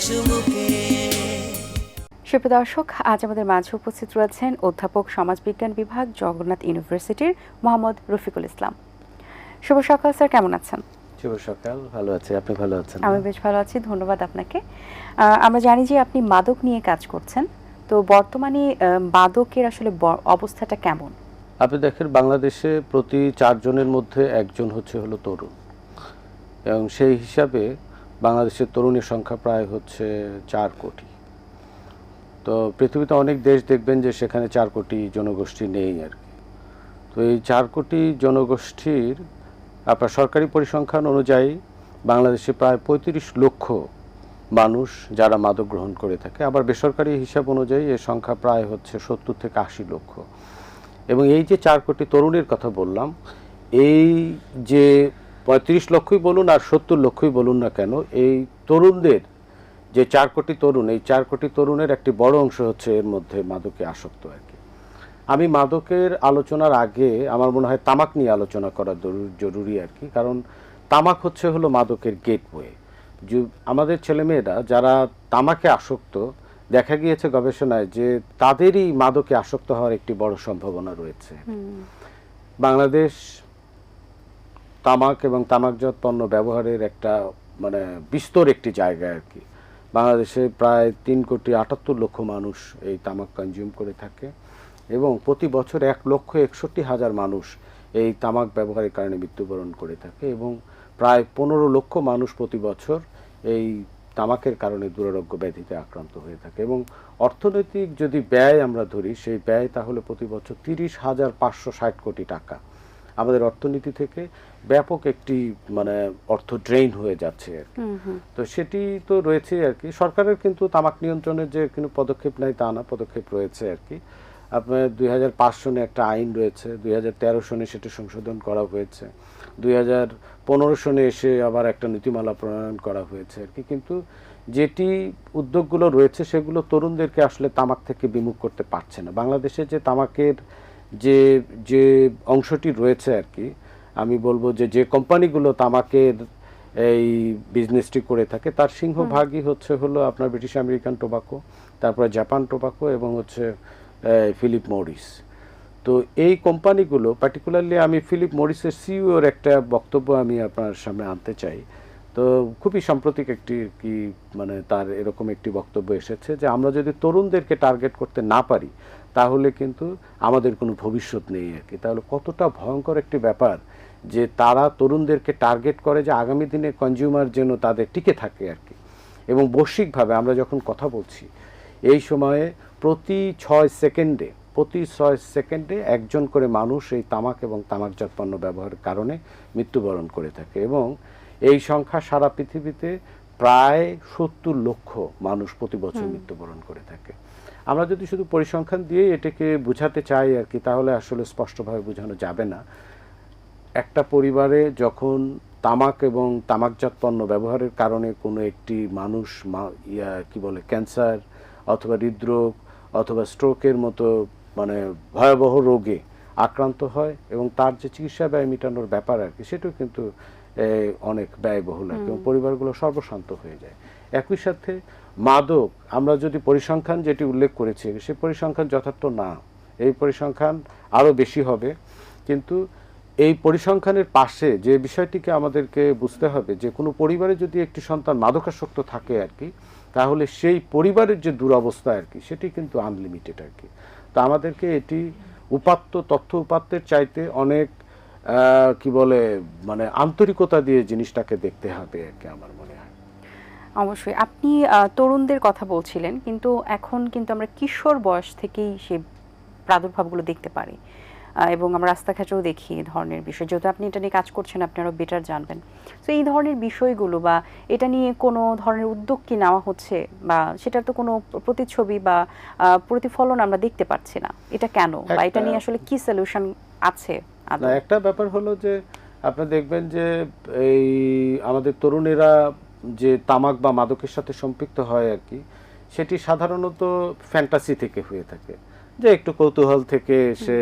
চুমুকে। সুপ্রিয় দর্শক, আজ আমাদের মাঝে উপস্থিত রয়েছেন অধ্যাপক সমাজবিজ্ঞান বিভাগ, জগন্নাথ ইউনিভার্সিটির মোহাম্মদ রফিকুল ইসলাম। শুভ সকাল স্যার, কেমন আছেন? শুভ সকাল, ভালো আছি। আপনি ভালো আছেন? আমি বেশ ভালো আছি, ধন্যবাদ আপনাকে। আমরা জানি যে আপনি মাদক নিয়ে কাজ করছেন, তো বর্তমানে মাদকের আসলে অবস্থাটা কেমন? আপনি দেখেন, বাংলাদেশে প্রতি 4 জনের মধ্যে একজন হলো তরুণ, এবং সেই হিসাবে বাংলাদেশের তরুণের সংখ্যা প্রায় 4 কোটি। তো পৃথিবীতে অনেক দেশ দেখবেন যে সেখানে 4 কোটি জনগোষ্ঠী নেই আর কি। তো এই 4 কোটি জনগোষ্ঠীর আপনার সরকারি পরিসংখ্যান অনুযায়ী বাংলাদেশে প্রায় 35 লক্ষ মানুষ যারা মাদক গ্রহণ করে থাকে। আবার বেসরকারি হিসাব অনুযায়ী এর সংখ্যা প্রায় 70 থেকে 80 লক্ষ। এবং এই যে 4 কোটি তরুণের কথা বললাম, এই যে 35 লক্ষই বলুন আর 70 লক্ষই বলুন না কেন, এই তরুণদের যে 4 কোটি তরুণ, এই 4 কোটি তরুণের একটি বড় অংশ এর মধ্যে মাদকে আসক্ত আর কি। আমি মাদকের আলোচনার আগে আমার মনে হয় তামাক নিয়ে আলোচনা করা জরুরি আর কি, কারণ তামাক হলো মাদকের গেটওয়ে। আমাদের ছেলেমেয়েরা যারা তামাকে আসক্ত, দেখা গিয়েছে গবেষণায় যে তাদেরই মাদকে আসক্ত হওয়ার একটি বড় সম্ভাবনা রয়েছে। বাংলাদেশ তামাক এবং তামাকজাত পণ্য ব্যবহারের একটা বিস্তর একটি জায়গা আর কি। বাংলাদেশে প্রায় 3,78,00,000 মানুষ এই তামাক কনজিউম করে থাকে, এবং প্রতি বছর 1,61,000 মানুষ এই তামাক ব্যবহারের কারণে মৃত্যুবরণ করে থাকে, এবং প্রায় 15 লক্ষ মানুষ প্রতি বছর এই তামাকের কারণে দুরারোগ্য ব্যাধিতে আক্রান্ত হয়ে থাকে। এবং অর্থনৈতিক যদি ব্যয় আমরা ধরি, সেই ব্যয় তাহলে প্রতি বছর 30,560 কোটি টাকা আমাদের অর্থনীতি থেকে ব্যাপক একটি অর্থ ড্রেইন হয়ে যাচ্ছে আর কি। তো সেটি তো রয়েছে আর কি। সরকারের কিন্তু তামাক নিয়ন্ত্রণের যে কোনো পদক্ষেপ নাই তা না, পদক্ষেপ রয়েছে আর কি। আপনার 2005 সনে একটা আইন রয়েছে, 2013 সনে সেটি সংশোধন করা হয়েছে, 2015 সনে এসে আবার একটা নীতিমালা প্রণয়ন করা হয়েছে আর কি। কিন্তু যেটি উদ্যোগগুলো রয়েছে সেগুলো তরুণদেরকে আসলে তামাক থেকে বিমুখ করতে পারছে না। বাংলাদেশে যে তামাকের যে অংশটি রয়েছে আর কি, আমি বলবো যে কোম্পানিগুলো তামাকের এই বিজনেসটি করে থাকে তার সিংহভাগই হলো আপনার ব্রিটিশ আমেরিকান টোবাকো, তারপরে জাপান টোবাকো, এবং ফিলিপ মরিস। তো এই কোম্পানিগুলো, পার্টিকুলারলি আমি ফিলিপ মরিসের সিইওর একটা বক্তব্য আমি আপনার সামনে আনতে চাই। তো খুবই সাম্প্রতিক একটি কি তার এরকম একটি বক্তব্য এসেছে যে আমরা যদি তরুণদেরকে টার্গেট করতে না পারি তাহলে কিন্তু আমাদের কোনো ভবিষ্যৎ নেই আর কি। তাহলে কতটা ভয়ঙ্কর একটি ব্যাপার যে তারা তরুণদেরকে টার্গেট করে যে আগামী দিনে কনজিউমার যেন তাদের টিকে থাকে আর কি। এবং বৈশ্বিকভাবে আমরা যখন কথা বলছি, এই সময়ে প্রতি 6 সেকেন্ডে একজন করে মানুষ এই তামাক এবং তামাকজাত পণ্য ব্যবহারের কারণে মৃত্যুবরণ করে থাকে, এবং এই সংখ্যা সারা পৃথিবীতে প্রায় 70 লক্ষ মানুষ প্রতি বছর মৃত্যুবরণ করে থাকে। আমরা যদি শুধু পরিসংখ্যান দিয়ে এটাকে বোঝাতে চাই আর কি, তাহলে আসলে স্পষ্টভাবে বোঝানো যাবে না। একটা পরিবারে যখন তামাক এবং তামাকজাত পণ্য ব্যবহারের কারণে কোনো একটি মানুষ ক্যান্সার অথবা হৃদরোগ অথবা স্ট্রোকের মতো ভয়াবহ রোগে আক্রান্ত হয়, এবং তার যে চিকিৎসা ব্যয় মেটানোর ব্যাপার আর কি, সেটাও কিন্তু অনেক ব্যয়বহুল আর কি, এবং পরিবারগুলো সর্বশান্ত হয়ে যায়। একই সাথে মাদক, আমরা যদি পরিসংখ্যান যেটি উল্লেখ করেছি সেই পরিসংখ্যান যথার্থ না, এই পরিসংখ্যান আরও বেশি হবে। কিন্তু এই পরিসংখ্যানের পাশে যে বিষয়টিকে আমাদেরকে বুঝতে হবে যে কোনো পরিবারে যদি একটি সন্তান মাদকাসক্ত থাকে আর কি, তাহলে সেই পরিবারের যে দুরবস্থা আর কি, সেটি কিন্তু আনলিমিটেড আর কি। তো আমাদেরকে এটি তথ্য উপাত্তের চাইতে অনেক আন্তরিকতা দিয়ে জিনিসটাকে দেখতে হবে আর কি, আমার মনে হয়। অবশ্যই আপনি তরুণদের কথা বলছিলেন, কিন্তু এখন কিন্তু আমরা কিশোর বয়স থেকেই সে প্রাদুর্ভাবগুলো দেখতে পারি, এবং আমরা রাস্তাঘাটেও দেখি এই ধরনের বিষয়। যেহেতু আপনি এটা নিয়ে কাজ করছেন, আপনি আরও বেটার জানবেন। তো এই ধরনের বিষয়গুলো বা এটা নিয়ে কোনো ধরনের উদ্যোগ কি নেওয়া হচ্ছে, বা সেটার তো কোনো প্রতিচ্ছবি বা প্রতিফলন আমরা দেখতে পাচ্ছি না, এটা কেন, বা এটা নিয়ে আসলে কি সলিউশন আছে? একটা ব্যাপার হলো যে আপনি দেখবেন যে এই আমাদের তরুণেরা যে তামাক বা মাদকের সাথে সম্পৃক্ত হয় আর কি, সেটি সাধারণত ফ্যান্টাসি থেকে হয়ে থাকে, যে একটু কৌতূহল থেকে সে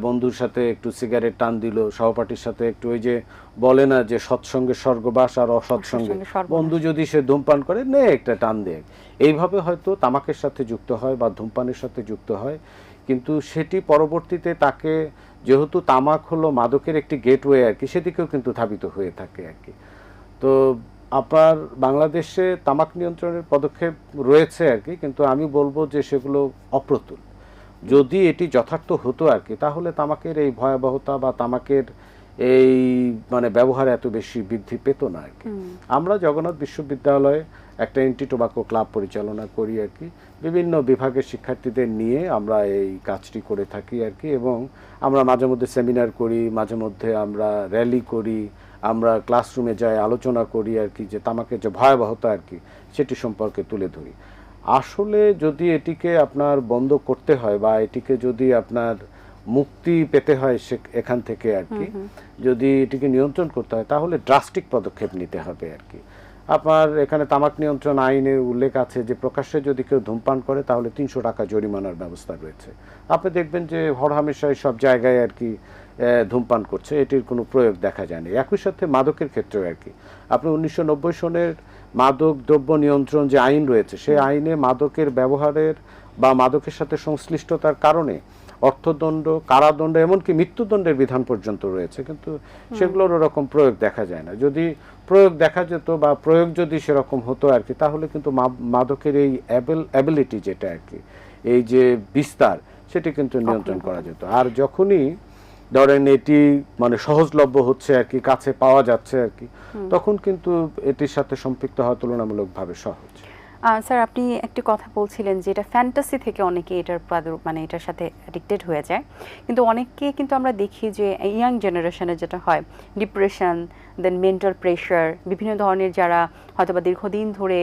বন্ধুর সাথে একটু সিগারেট টান দিল, সহপাঠীর সাথে একটু ওই যে বলে না যে সৎসঙ্গে স্বর্গবাস আর অসৎসঙ্গে বন্ধু যদি সে ধূমপান করে নে একটা টান দেয়, এইভাবে হয়তো তামাকের সাথে যুক্ত হয় বা ধূমপানের সাথে যুক্ত হয়। কিন্তু সেটি পরবর্তীতে তাকে, যেহেতু তামাক হলো মাদকের একটি গেটওয়ে আর কি, সেদিকেও কিন্তু ধাবিত হয়ে থাকে আর কি। তো আপনার বাংলাদেশে তামাক নিয়ন্ত্রণের পদক্ষেপ রয়েছে আর কি, কিন্তু আমি বলবো যে সেগুলো অপ্রতুল। যদি এটি যথার্থ হতো আর কি, তাহলে তামাকের এই ভয়াবহতা বা তামাকের এই মানে ব্যবহার এত বেশি বৃদ্ধি পেত না আর কি। আমরা জগন্নাথ বিশ্ববিদ্যালয়ে একটা এন্টি টোবাকো ক্লাব পরিচালনা করি আর কি, বিভিন্ন বিভাগের শিক্ষার্থীদের নিয়ে আমরা এই কাজটি করে থাকি আর কি। এবং আমরা মাঝে মধ্যে সেমিনার করি, মাঝে মধ্যে আমরা র্যালি করি, আমরা ক্লাসরুমে যাই, আলোচনা করি আর কি, যে তামাকের যে ভয়াবহতা আর কি সেটি সম্পর্কে তুলে ধরি। আসলে যদি এটিকে আপনার বন্ধ করতে হয় বা এটিকে যদি আপনার মুক্তি পেতে হয় এখান থেকে আর কি, যদি এটিকে নিয়ন্ত্রণ করতে হয়, তাহলে ড্রাস্টিক পদক্ষেপ নিতে হবে আর কি। আপনার এখানে তামাক নিয়ন্ত্রণ আইনের উল্লেখ আছে যে প্রকাশ্যে যদি কেউ ধূমপান করে তাহলে 300 টাকা জরিমানার ব্যবস্থা রয়েছে। আপনি দেখবেন যে হরহামেশাই সব জায়গায় আর কি ধূমপান করছে, এটির কোনো প্রয়োগ দেখা যায়নি। একই সাথে মাদকের ক্ষেত্রেও আর কি, আপনি 1990 সনের মাদক দ্রব্য নিয়ন্ত্রণ যে আইন রয়েছে, সেই আইনে মাদকের ব্যবহারের বা মাদকের সাথে সংশ্লিষ্টতার কারণে অর্থদণ্ড, কারাদণ্ড, এমনকি মৃত্যুদণ্ডের বিধান পর্যন্ত রয়েছে, কিন্তু সেগুলোর ওরকম প্রয়োগ দেখা যায় না। যদি প্রয়োগ দেখা যেত বা প্রয়োগ যদি সেরকম হতো আর কি, তাহলে কিন্তু মাদকের এই অ্যাবিলিটি যেটা আর কি, এই যে বিস্তার, সেটি কিন্তু নিয়ন্ত্রণ করা যেত। আর যখনই ধরেন এটি মানে সহজলভ্য হচ্ছে আর কি, কাছে পাওয়া যাচ্ছে আর কি, তখন কিন্তু এটির সাথে সম্পৃক্ত হওয়া তুলনামূলকভাবে সহজ। স্যার, আপনি একটি কথা বলছিলেন যে এটা ফ্যান্টাসি থেকে অনেকে এটার মানে এটার সাথে অ্যাডিক্টেড হয়ে যায়, কিন্তু অনেককে কিন্তু আমরা দেখি যে ইয়াং জেনারেশনে যেটা হয়, ডিপ্রেশন, দেন মেন্টাল প্রেশার, বিভিন্ন ধরনের যারা হয়তো বা দীর্ঘদিন ধরে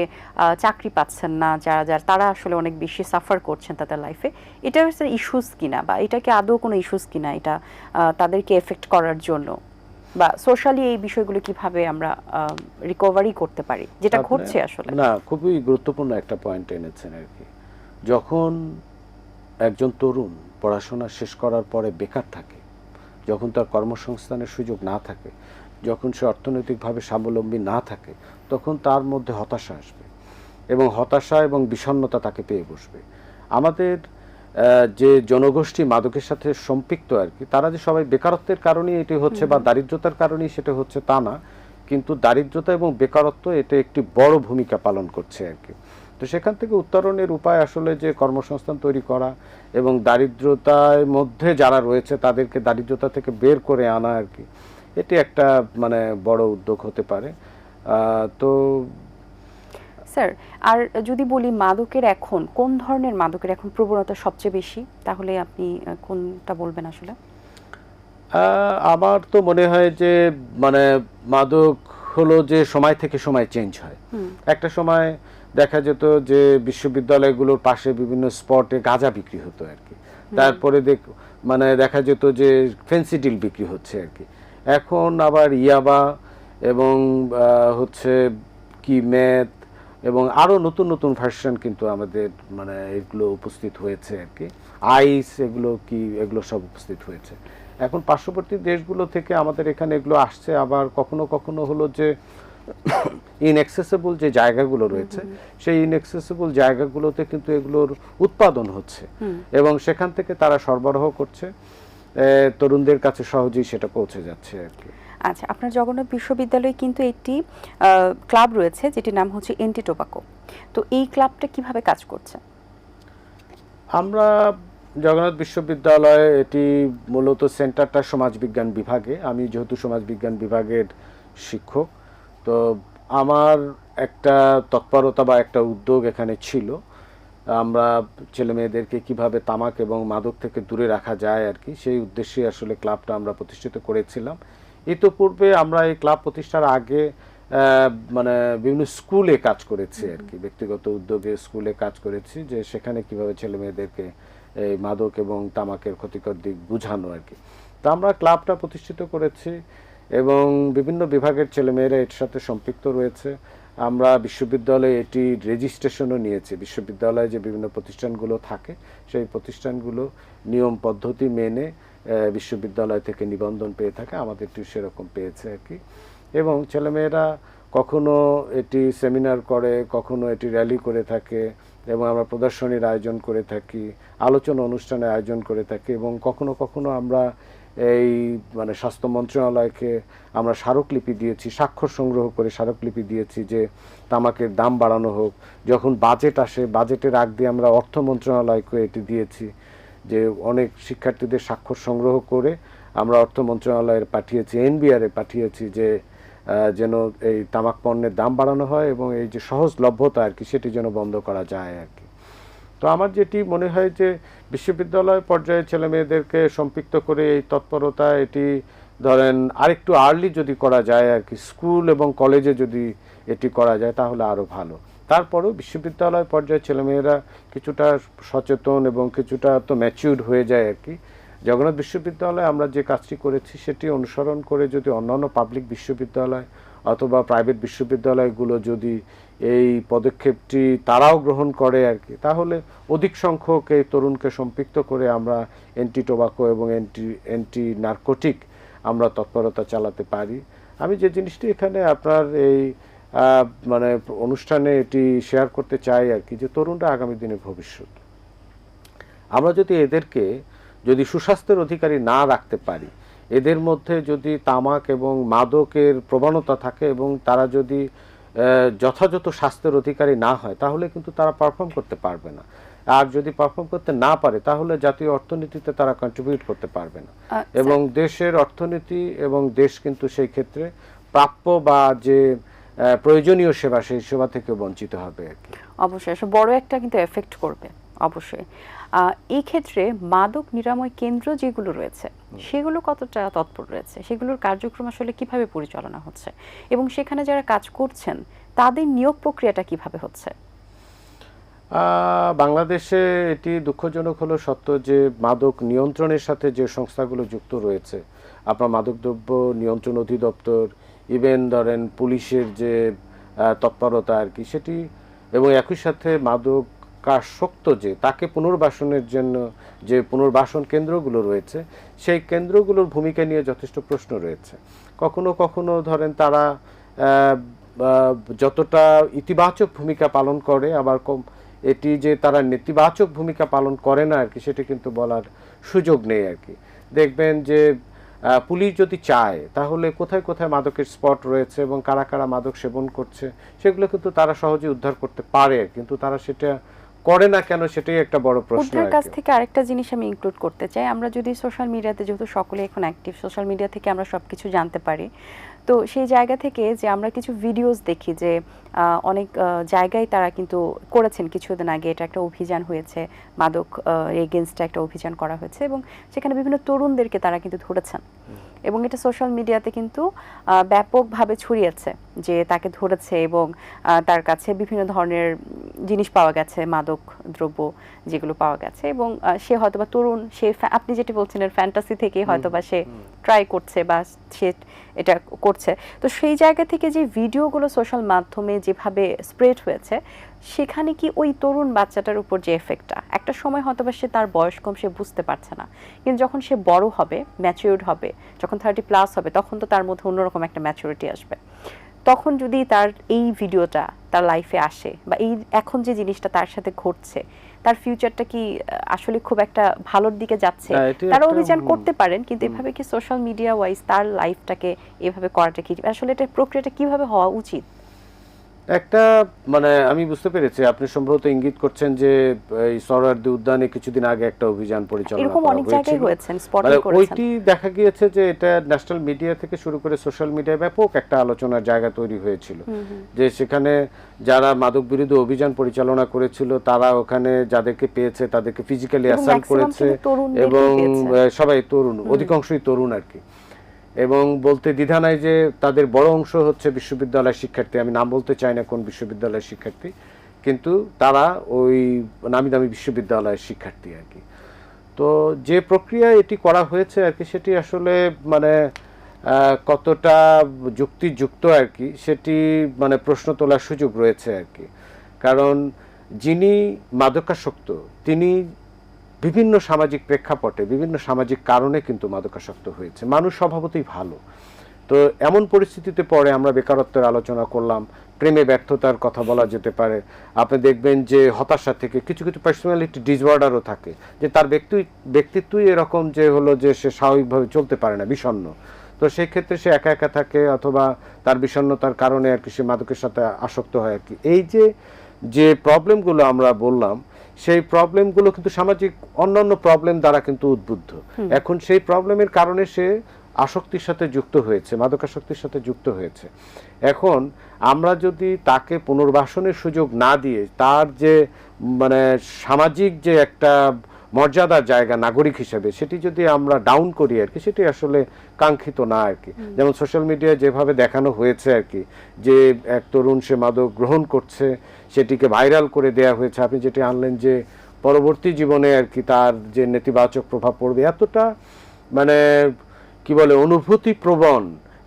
চাকরি পাচ্ছেন না, যারা তারা আসলে অনেক বেশি সাফার করছেন তাদের লাইফে, এটা হচ্ছে ইস্যুস কিনা বা এটাকে আদৌ কোনো ইস্যুস কিনা এটা তাদেরকে এফেক্ট করার জন্য, বা সোশ্যালি এই বিষয়গুলো কিভাবে আমরা রিকভারি করতে পারি, যেটা ঘটছে আসলে? না, খুবই গুরুত্বপূর্ণ একটা পয়েন্ট এনেছেন আর কি। যখন একজন তরুণ পড়াশোনা শেষ করার পরে বেকার থাকে, যখন তার কর্মসংস্থানের সুযোগ না থাকে, যখন সে অর্থনৈতিকভাবে স্বাবলম্বী না থাকে, তখন তার মধ্যে হতাশা আসবে এবং হতাশা এবং বিষণ্ণতা তাকে পেয়ে বসবে। আমাদের যে জনগোষ্ঠী মাদকের সাথে সম্পৃক্ত আর কি, তারা যে সবাই বেকারত্বের কারণেই এটি হচ্ছে বা দারিদ্রতার কারণেই সেটা হচ্ছে তা না, কিন্তু দারিদ্রতা এবং বেকারত্ব এটা একটি বড় ভূমিকা পালন করছে আর কি। তো সেখান থেকে উত্তরণের উপায় আসলে যে কর্মসংস্থান তৈরি করা এবং দারিদ্রতার মধ্যে যারা রয়েছে তাদেরকে দারিদ্রতা থেকে বের করে আনা আর কি, এটি একটা মানে বড় উদ্যোগ হতে পারে। তো স্যার, আর যদি বলি মাদকের এখন কোন ধরনের মাদকের এখন প্রবণতা সবচেয়ে বেশি, তাহলে আপনি কোনটা বলবেন আসলে? আমার তো মনে হয় যে মানে মাদক হলো যে সময় থেকে সময় চেঞ্জ হয়। একটা সময় দেখা যেত যে বিশ্ববিদ্যালয়গুলোর পাশে বিভিন্ন স্পটে গাঁজা বিক্রি হতো আর কি, তারপরে মানে দেখা যেত যে ফেন্সিডিল বিক্রি হচ্ছে আর কি। এখন আবার ইয়াবা এবং হচ্ছে কি মেথ এবং আরও নতুন নতুন ভার্সন কিন্তু আমাদের মানে এগুলো উপস্থিত হয়েছে আর কি, আইস এগুলো সব উপস্থিত হয়েছে। এখন পার্শ্ববর্তী দেশগুলো থেকে আমাদের এখানে এগুলো আসছে, আবার কখনো কখনো হলো যে ইনএক্সেসিবল যে জায়গাগুলো রয়েছে, সেই ইনএক্সেসিবল জায়গাগুলোতে কিন্তু এগুলোর উৎপাদন হচ্ছে এবং সেখান থেকে তারা সরবরাহ করছে, তরুণদের কাছে সহজেই সেটা পৌঁছে যাচ্ছে আর কি। আচ্ছা, আপনার জগন্নাথ বিশ্ববিদ্যালয়ে কিন্তু একটি ক্লাব রয়েছে যেটির নাম হচ্ছে এন্টি টোবাকো, তো এই ক্লাবটা কিভাবে কাজ করছে? আমরা জগন্নাথ বিশ্ববিদ্যালয়ে এটি মূলত সেন্টারটা সমাজবিজ্ঞান বিভাগে, আমি যেহেতু সমাজবিজ্ঞান বিভাগের শিক্ষক, তো আমার একটা তৎপরতা বা একটা উদ্যোগ এখানে ছিল, আমরা ছেলে মেয়েদেরকে কীভাবে তামাক এবং মাদক থেকে দূরে রাখা যায় আর কি, সেই উদ্দেশ্যে আসলে ক্লাবটা আমরা প্রতিষ্ঠিত করেছিলাম। ইতোপূর্বে আমরা এই ক্লাব প্রতিষ্ঠার আগে মানে বিভিন্ন স্কুলে কাজ করেছি আর কি, ব্যক্তিগত উদ্যোগে স্কুলে কাজ করেছি, যে সেখানে কিভাবে ছেলে মেয়েদেরকে এই মাদক এবং তামাকের ক্ষতিকর দিক বুঝানো আর কি। তো আমরা ক্লাবটা প্রতিষ্ঠিত করেছি এবং বিভিন্ন বিভাগের ছেলেমেয়েরা এর সাথে সম্পৃক্ত রয়েছে। আমরা বিশ্ববিদ্যালয়ে এটি রেজিস্ট্রেশনও নিয়েছি। বিশ্ববিদ্যালয়ে যে বিভিন্ন প্রতিষ্ঠানগুলো থাকে সেই প্রতিষ্ঠানগুলো নিয়ম পদ্ধতি মেনে বিশ্ববিদ্যালয় থেকে নিবন্ধন পেয়ে থাকে, আমাদেরটিও সেরকম পেয়েছে আর কি। এবং ছেলেমেয়েরা কখনো এটি সেমিনার করে, কখনো এটি র্যালি করে থাকে, এবং আমরা প্রদর্শনীর আয়োজন করে থাকি, আলোচনা অনুষ্ঠানের আয়োজন করে থাকি, এবং কখনো কখনো আমরা এই মানে স্বাস্থ্য মন্ত্রণালয়কে আমরা স্মারকলিপি দিয়েছি, স্বাক্ষর সংগ্রহ করে স্মারকলিপি দিয়েছি যে তামাকের দাম বাড়ানো হোক। যখন বাজেট আসে, বাজেটের আগ দিয়ে আমরা অর্থ মন্ত্রণালয়কে এটি দিয়েছি যে অনেক শিক্ষার্থীদের স্বাক্ষর সংগ্রহ করে আমরা অর্থ মন্ত্রণালয়ের পাঠিয়েছি, এনবিআরে পাঠিয়েছি যে যেন এই তামাক পণ্যের দাম বাড়ানো হয় এবং এই যে সহজলভ্যতা আর কি সেটি যেন বন্ধ করা যায় আর কি। তো আমার যেটি মনে হয় যে বিশ্ববিদ্যালয় পর্যায়ে ছেলে মেয়েদেরকে সম্পৃক্ত করে এই তৎপরতা এটি ধরেন আরেকটু আর্লি যদি করা যায় আর কি, স্কুল এবং কলেজে যদি এটি করা যায় তাহলে আরও ভালো। তারপরেও বিশ্ববিদ্যালয় পর্যায়ে ছেলেমেয়েরা কিছুটা সচেতন এবং কিছুটা তো ম্যাচিউরড হয়ে যায় আর কি। জগন্নাথ বিশ্ববিদ্যালয়ে আমরা যে কাজটি করেছি সেটি অনুসরণ করে যদি অন্যান্য পাবলিক বিশ্ববিদ্যালয় অথবা প্রাইভেট বিশ্ববিদ্যালয়গুলো যদি এই পদক্ষেপটি তারাও গ্রহণ করে আর কি, তাহলে অধিক সংখ্যক এই তরুণকে সম্পৃক্ত করে আমরা অ্যান্টি টোবাকো এবং অ্যান্টি নার্কোটিক আমরা তৎপরতা চালাতে পারি। আমি যে জিনিসটি এখানে আপনার এই মানে অনুষ্ঠানে এটি শেয়ার করতে চাই আর কি, যে তরুণরা আগামী দিনের ভবিষ্যৎ। আমরা যদি এদেরকে যদি সুস্বাস্থ্যের অধিকারী না রাখতে পারি, এদের মধ্যে যদি তামাক এবং মাদকের প্রবণতা থাকে এবং তারা যদি যথাযথ স্বাস্থ্যের অধিকারী না হয়, তাহলে কিন্তু তারা পারফর্ম করতে পারবে না। আর যদি পারফর্ম করতে না পারে তাহলে জাতীয় অর্থনীতিতে তারা কন্ট্রিবিউট করতে পারবে না, এবং দেশের অর্থনীতি এবং দেশ কিন্তু সেই ক্ষেত্রে প্রাপ্য বা যে প্রয়োজনীয় সেবা সেই সেবা থেকে বঞ্চিত হবে আর কি। অবশ্যই বড় একটা কিন্তু এফেক্ট করবে অবশ্যই। এই ক্ষেত্রে মাদক নিরাময় কেন্দ্র যেগুলো রয়েছে সেগুলো কতটা তৎপর রয়েছে, সেগুলোর কার্যক্রম আসলে কিভাবে পরিচালনা হচ্ছে, এবং সেখানে যারা কাজ করছেন তাদের নিয়োগ প্রক্রিয়াটা কিভাবে হচ্ছে? বাংলাদেশে এটি দুঃখজনক হলো সত্য যে মাদক নিয়ন্ত্রণের সাথে যে সংস্থাগুলো যুক্ত রয়েছে, আপনার মাদকদ্রব্য নিয়ন্ত্রণ অধিদপ্তর, ইভেন ধরেন পুলিশের যে তৎপরতা আর কি সেটি, এবং একই সাথে মাদকাসক্ত যে তাকে পুনর্বাসনের জন্য যে পুনর্বাসন কেন্দ্রগুলো রয়েছে সেই কেন্দ্রগুলোর ভূমিকা নিয়ে যথেষ্ট প্রশ্ন রয়েছে। কখনো কখনো ধরেন তারা যতটা ইতিবাচক ভূমিকা পালন করে, আবার এটি যে তারা নেতিবাচক ভূমিকা পালন করে না আর কি সেটি কিন্তু বলার সুযোগ নেই আর কি। দেখবেন যে পুলিশ যদি চায় তাহলে কোথায় কোথায় মাদকের স্পট রয়েছে এবং কারা কারা মাদক সেবন করছে সেগুলো কিন্তু তারা সহজে উদ্ধার করতে পারে, কিন্তু তারা সেটা করে না কেন সেটাই একটা বড় প্রশ্ন। উদ্ধার কাছ থেকে আরেকটা জিনিস আমি ইনক্লুড করতে চাই, আমরা যদি সোশ্যাল মিডিয়াতে, যেহেতু সকলে এখন অ্যাক্টিভ, সোশ্যাল মিডিয়া থেকে আমরা সবকিছু জানতে পারি, তো সেই জায়গা থেকে যে আমরা কিছু ভিডিওস দেখি যে অনেক জায়গায় তারা কিন্তু করেছেন কিছুদিন আগে, এটা একটা অভিযান হয়েছে, মাদক এগেনস্টে একটা অভিযান করা হয়েছে এবং সেখানে বিভিন্ন তরুণদেরকে তারা কিন্তু ধরেছেন, এবং এটা সোশ্যাল মিডিয়াতে কিন্তু ব্যাপকভাবে ছড়িয়েছে যে তাকে ধরেছে এবং তার কাছে বিভিন্ন ধরনের জিনিস পাওয়া গেছে, মাদক দ্রব্য যেগুলো পাওয়া গেছে, এবং সে হয়তোবা তরুণ, সে আপনি যেটি বলছিলেন ফ্যান্টাসি থেকে হয়তোবা সে ট্রাই করছে বা সে এটা করছে। তো সেই জায়গা থেকে যে ভিডিওগুলো সোশ্যাল মাধ্যমে যেভাবে স্প্রেড হয়েছে, সেখানে কি ওই তরুণ বাচ্চাটার উপর যে এফেক্টটা, একটা সময় হয়তোবা সে তার বয়স কম, সে বুঝতে পারছে না, কিন্তু যখন সে বড় হবে, ম্যাচিউরড হবে, যখন 30+ হবে, তখন তো তার মধ্যে অন্যরকম একটা ম্যাচুরিটি আসবে। তখন যদি তার এই ভিডিওটা তার লাইফে আসে বা এই এখন যে জিনিসটা তার সাথে ঘটছে, তার ফিউচারটা কি আসলে খুব একটা ভালোর দিকে যাচ্ছে? তারা অভিযান করতে পারেন, কিন্তু এভাবে কি সোশ্যাল মিডিয়া ওয়াইজ তার লাইফটাকে এভাবে করাটা কি আসলে এটা প্রক্রিয়াটা কিভাবে হওয়া উচিত? একটা মানে আমি বুঝতে পেরেছি আপনি সম্ভবত ইঙ্গিত করছেন যে এই সরোয়ার্দী উদ্যানে কিছুদিন আগে একটা অভিযান পরিচালনা করা হয়েছিল, ওইটি দেখা গিয়েছে যে এটা ন্যাশনাল মিডিয়া থেকে শুরু করে সোশ্যাল মিডিয়ায় ব্যাপক একটা আলোচনার জায়গা তৈরি হয়েছিল, যে সেখানে যারা মাদক বিরোধী অভিযান পরিচালনা করেছিল তারা ওখানে যাদেরকে পেয়েছে তাদেরকে ফিজিক্যালি অ্যাসাল্ট করেছে, এবং সবাই তরুণ, অধিকাংশই তরুণ আর কি, এবং বলতে দ্বিধা নাই যে তাদের বড় অংশ হচ্ছে বিশ্ববিদ্যালয়ের শিক্ষার্থী, আমি নাম বলতে চাই না কোন বিশ্ববিদ্যালয়ের শিক্ষার্থী, কিন্তু তারা ওই নামি দামি বিশ্ববিদ্যালয়ের শিক্ষার্থী আর কি। তো যে প্রক্রিয়া এটি করা হয়েছে আর কি সেটি আসলে মানে কতটা যুক্তিযুক্ত আর কি সেটি মানে প্রশ্ন তোলার সুযোগ রয়েছে আর কি, কারণ যিনি মাদকাসক্ত তিনি বিভিন্ন সামাজিক প্রেক্ষাপটে বিভিন্ন সামাজিক কারণে কিন্তু মাদকাসক্ত হয়েছে। মানুষ স্বভাবতই ভালো, তো এমন পরিস্থিতিতে পরে আমরা বেকারত্বের আলোচনা করলাম, প্রেমে ব্যর্থতার কথা বলা যেতে পারে। আপনি দেখবেন যে হতাশা থেকে কিছু কিছু পার্সোনালিটি ডিসঅর্ডারও থাকে, যে তার ব্যক্তিত্বই এরকম যে হলো যে সে স্বাভাবিকভাবে চলতে পারে না, বিষণ্ণ। তো সেই ক্ষেত্রে সে একা একা থাকে, অথবা তার বিষণ্ণতার কারণে আর কি সে মাদকের সাথে আসক্ত হয় আর কি। এই যে যে প্রবলেমগুলো আমরা বললাম, সেই প্রবলেমগুলো কিন্তু সামাজিক অন্যান্য প্রবলেম দ্বারা কিন্তু উদ্বুদ্ধ। এখন সেই প্রবলেমের কারণে সে আসক্তির সাথে যুক্ত হয়েছে, মাদকাসক্তির সাথে যুক্ত হয়েছে। এখন আমরা যদি তাকে পুনর্বাসনের সুযোগ না দিয়ে তার যে মানে সামাজিক যে একটা মর্যাদার জায়গা নাগরিক হিসেবে সেটি যদি আমরা ডাউন করি আর কি, সেটি আসলে কাঙ্ক্ষিত না আর কি। যেমন সোশ্যাল মিডিয়ায় যেভাবে দেখানো হয়েছে আর কি, যে এক তরুণ সে মাদক গ্রহণ করছে, সেটিকে ভাইরাল করে দেয়া হয়েছে। আপনি যেটি আনলেন যে পরবর্তী জীবনে আর কি তার যে নেতিবাচক প্রভাব পড়বে, এতটা মানে কি বলে অনুভূতি প্রবণ,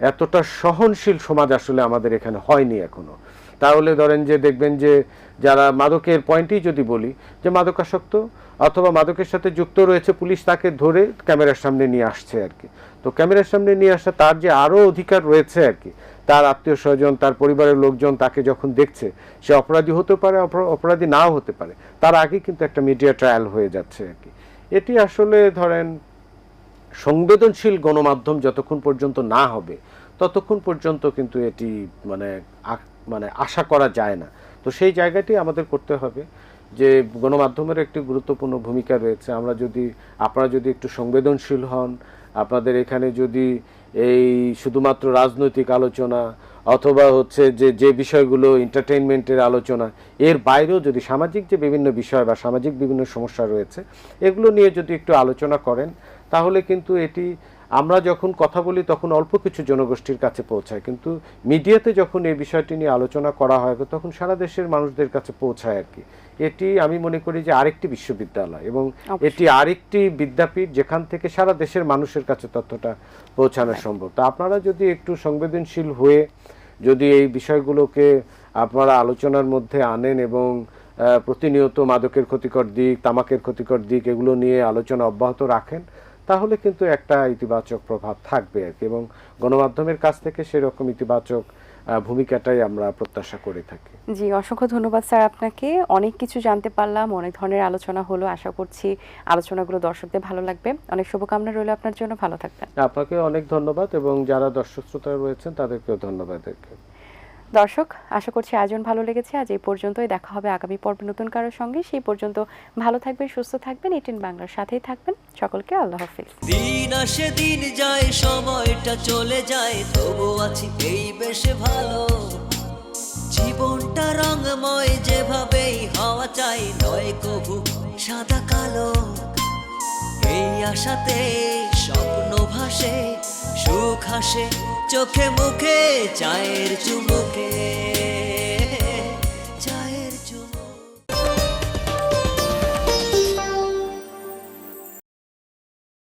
এতটা সহনশীল সমাজ আসলে আমাদের এখানে হয়নি এখনো। তাহলে ধরেন যে দেখবেন যে যারা মাদকের পয়েন্টেই যদি বলি, যে মাদকাসক্ত অথবা মাদকের সাথে যুক্ত রয়েছে, পুলিশ তাকে ধরে ক্যামেরার সামনে নিয়ে আসছে আর কি। তো ক্যামেরার সামনে নিয়ে আসা তার যে আরও অধিকার রয়েছে আর কি, তার আত্মীয় স্বজন তার পরিবারের লোকজন তাকে যখন দেখছে, সে অপরাধী হতে পারে, অপরাধী নাও হতে পারে, তার আগে কিন্তু একটা মিডিয়া ট্রায়াল হয়ে যাচ্ছে আর কি। এটি আসলে ধরেন সংবেদনশীল গণমাধ্যম যতক্ষণ পর্যন্ত না হবে ততক্ষণ পর্যন্ত কিন্তু এটি মানে মানে আশা করা যায় না। তো সেই জায়গাটি আমাদের করতে হবে যে গণমাধ্যমের একটি গুরুত্বপূর্ণ ভূমিকা রয়েছে। আপনারা যদি একটু সংবেদনশীল হন, আপনাদের এখানে যদি এই শুধুমাত্র রাজনৈতিক আলোচনা অথবা হচ্ছে যে বিষয়গুলো এন্টারটেইনমেন্টের আলোচনা, এর বাইরেও যদি সামাজিক যে বিভিন্ন বিষয় বা সামাজিক বিভিন্ন সমস্যা রয়েছে এগুলো নিয়ে যদি একটু আলোচনা করেন, তাহলে কিন্তু এটি আমরা যখন কথা বলি তখন অল্প কিছু জনগোষ্ঠীর কাছে পৌঁছায়, কিন্তু মিডিয়াতে যখন এই বিষয়টি নিয়ে আলোচনা করা হয় তখন সারা দেশের মানুষদের কাছে পৌঁছায় আর কি। এটি আমি মনে করি যে আরেকটি বিশ্ববিদ্যালয় এবং এটি আরেকটি বিদ্যাপীঠ যেখান থেকে সারা দেশের মানুষের কাছে তথ্যটা পৌঁছানো সম্ভব। তা আপনারা যদি একটু সংবেদনশীল হয়ে যদি এই বিষয়গুলোকে আপনারা আলোচনার মধ্যে আনেন এবং প্রতিনিয়ত মাদকের ক্ষতিকর দিক, তামাকের ক্ষতিকর দিক এগুলো নিয়ে আলোচনা অব্যাহত রাখেন, তাহলে কিন্তু একটা ইতিবাচক প্রভাব থাকবে আর কি। এবং গণমাধ্যমের কাছ থেকে সেরকম ইতিবাচক ভূমিকাটাই আমরা প্রত্যাশা করে থাকি। জি, অসংখ্য ধন্যবাদ স্যার আপনাকে। অনেক কিছু জানতে পারলাম, অনেক ধরনের আলোচনা হলো। আশা করছি আলোচনাগুলো দর্শকদের ভালো লাগবে। অনেক শুভকামনা রইল আপনার জন্য, ভালো থাকবেন। আপনাকে অনেক ধন্যবাদ এবং যারা দর্শক শ্রোতা রয়েছেন তাদেরকেও ধন্যবাদ। দর্শক, আশা করছি আয়োজন ভালো লেগেছে। আজ এই পর্যন্তই, দেখা হবে আগামী পর্বে নতুন কারোর সঙ্গে। সেই পর্যন্ত ভালো থাকবেন, সুস্থ থাকবেন, এটিএন বাংলার সাথেই থাকবেন। সকলকে আল্লাহ হাফেজ। দিন আসে দিন যায়, সময়টা চলে যায়, তবু আছি এই বেশ ভালো। জীবনটা রঙময়, যেভাবেই হওয়া চাই, নয় কভু সাদা কালো। এই আশাতে স্বপ্ন ভাসে, সুখ হাসে চোখে মুখে, চায়ের চুমুকে।